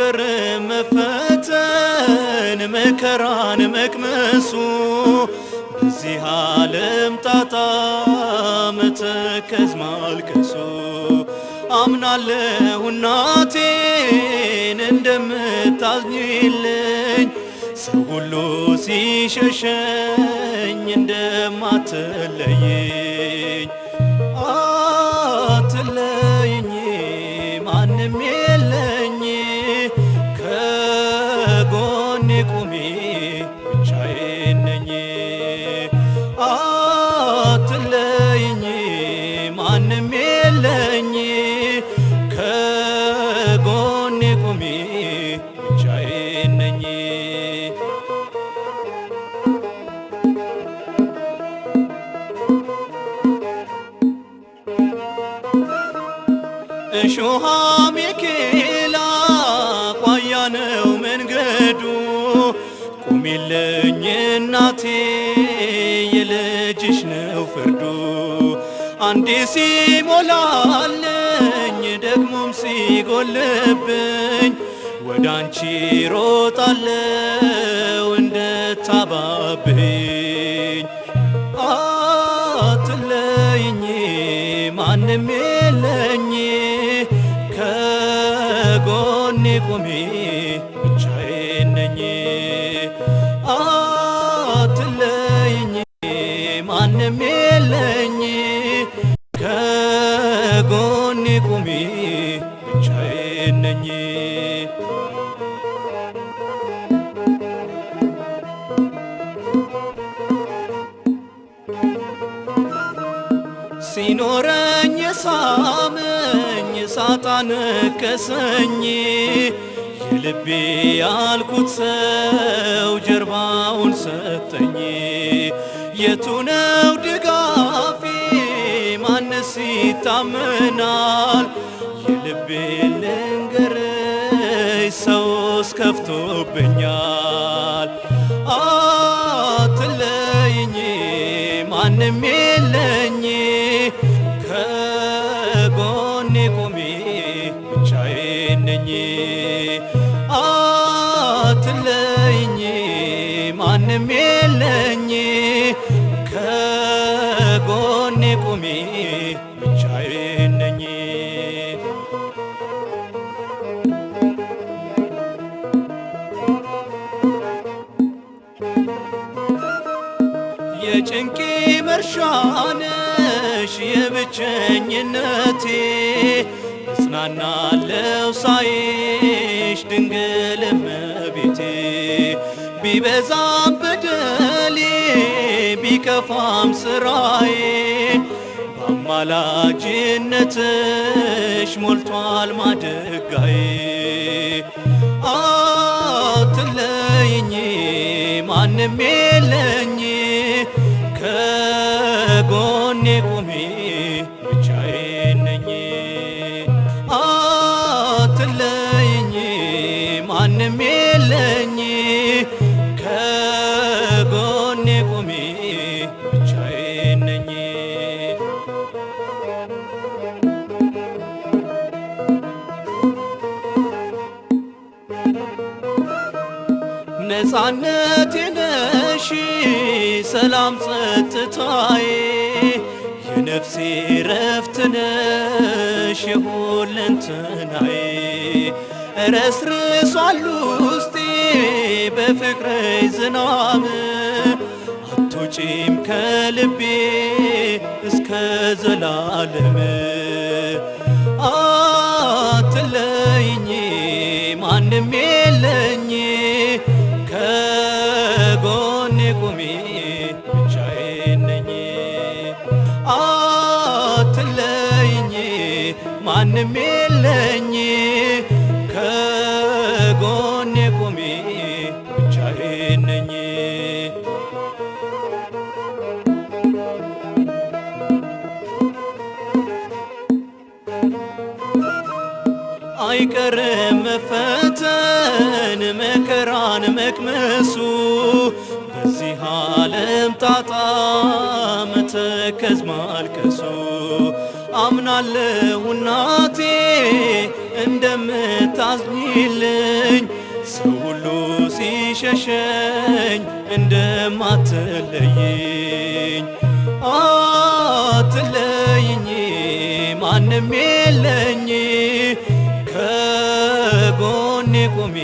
አይቀርም መፈተን መከራን መቅመሱ በዚህ ዓለም ጣጣ መተከዝ ማልቀሱ አምናለሁ እናቴን እንደምታዝኝልኝ ሰው ሁሉ ሲሸሸኝ እንደማትለይኝ አትለይኝ ማንም የለኝ ከጎኔ ቁሚ ብቻዬን ነኝ አትለይኝ ማንም የለኝ ከጎኔ ቁሚ ብቻዬን ነኝ እሾሃ ሚኬላ ቋያ ነው መንገዱ ቁሚልኝ እናቴ የልጅሽ ነው ፍርዱ አንዴ ሲሞላልኝ ደግሞም ሲጎልብኝ ወዳንቺ ሮጣለው እንድታባብኝ አትለይኝ ማንም የለኝ ከጎኔ ቁሚ ብቻዬን ነኝ አትለይኝ ማንም የለኝ ከጎኔ ቁሚ ብቻዬን ነኝ ሲኖረኝ ሳመኝ ሳጣ ነከሰኝ የልቤ ያልኩት ሰው ጀርባውን ሰጠኝ የቱ ነው ድጋፌ ማንስ ይታመናል የልቤ ልንገርሽ ሰውስ ከፍቶብኛል አትለይኝ ማንም የለኝ ከጎኔ ቁሚ ብቻዬን ነኝ አትለይኝ ማንም የለኝ ከጎኔ ቁሚ ብቻዬን ነኝ የጭንቄ መርሻነሽ የብቸኝነቴ እጽናናለሁ ሳይሽ ድንግል እመቤቴ ቢበዛም በደሌ ቢከፋም ስራዬ በአማላጅነትሽ ሞልቷል ማደጋዬ አትለይኝ ማንም የለኝ ከጎኔ ቁሚ ብቻዬን ነኝ አትለይኝ ማንም የለኝ ከጎኔ ቁሚ ብቻዬን ነኝ ነፃነቴ ነሽ ሰላም ጸጥታዬ የነፍሴ ረፍት ነሽ የሁለንተናዬ ረስርሷል ውስጤ በፍቅርሽ ዝናብ አትውጪም ከልቤ እስከ ዘላለም አትለይኝ ማንም የለኝ ከጎኔ ቁሚ ብቻዬን ነኝ አትለይኝ ማንም የለኝ ከጎኔ ቁሚ ብቻዬን ነኝ አይቀርም መፈተን መከራን መቅመሱ በዚህ ዓለም ጣጣ መተከዝ ማልቀሱ አምናለሁ እናቴ እንደምታዝኝልኝ ሰው ሁሉ ሲሸሸኝ እንደማትለይኝ አትለይኝ ማንም የለኝ ከጎኔ ቁሚ